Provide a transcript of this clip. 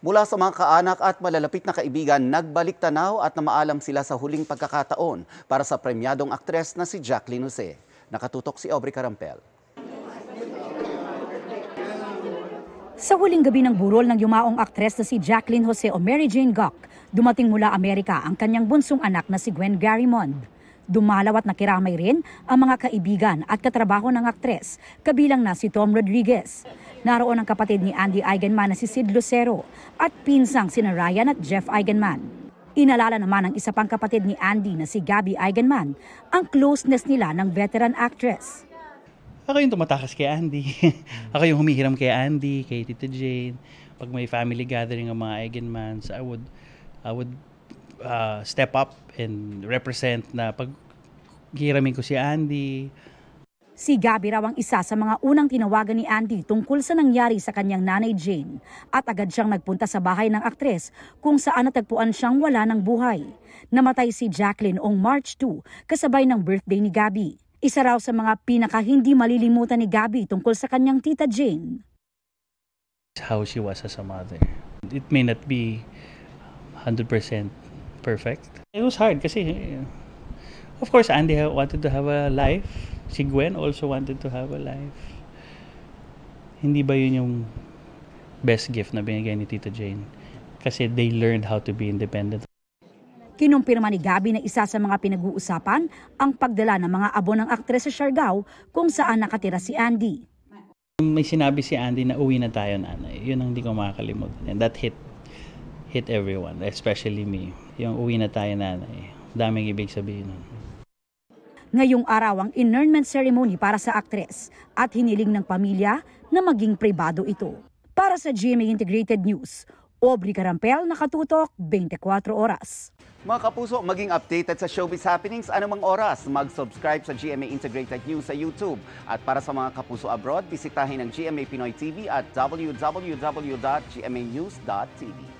Mula sa mga kaanak at malalapit na kaibigan, nagbalik tanaw at namaalam sila sa huling pagkakataon para sa premyadong aktres na si Jacqueline Jose. Nakatutok si Aubrey Carampel. Sa huling gabi ng burol ng yumaong aktres na si Jacqueline Jose o Mary Jane Gok, dumating mula Amerika ang kanyang bunsong anak na si Gwen Garimond. Dumalaw at nakiramay rin ang mga kaibigan at katrabaho ng aktres, kabilang na si Tom Rodriguez. Naroon ang kapatid ni Andy Eigenman na si Sid Lucero at pinsang sina Ryan at Jeff Eigenman. Inalala naman ng isa pang kapatid ni Andy na si Gabby Eigenman ang closeness nila ng veteran actress. Ako yung tumatakas kay Andy. Ako yung humihiram kay Andy, kay Tita Jane. Pag may family gathering ng mga Eigenmans, I would step up and represent na pag hiramin ko si Andy. Si Gabby raw ang isa sa mga unang tinawagan ni Andy tungkol sa nangyari sa kanyang nanay Jane at agad siyang nagpunta sa bahay ng aktres kung saan natagpuan siyang wala ng buhay. Namatay si Jacqueline noong March 2 kasabay ng birthday ni Gabby. Isa raw sa mga pinaka hindi malilimutan ni Gabby tungkol sa kanyang tita Jane. How she was as a mother. It may not be 100% perfect. It was hard kasi of course Andy wanted to have a life. Si Gwen also wanted to have a life. Hindi ba yun yung best gift na binigay ni Tita Jane? Kasi they learned how to be independent. Kinumpirma ni Gabby na isa sa mga pinag-uusapan ang pagdala ng mga abo ng aktres sa Siargao kung saan nakatira si Andy. May sinabi si Andy na uwi na tayo, nanay. Yun ang hindi ko makakalimutan. And that hit everyone, especially me. Yung uwi na tayo, nanay. Daming ibig sabihin nun. Ngayong araw ang inurnment ceremony para sa aktres at hiniling ng pamilya na maging pribado ito. Para sa GMA Integrated News, Aubrey Carampel, nakatutok 24 oras. Mga kapuso, maging updated sa showbiz happenings anumang oras. Mag-subscribe sa GMA Integrated News sa YouTube. At para sa mga kapuso abroad, bisitahin ang GMA Pinoy TV at www.gmanews.tv.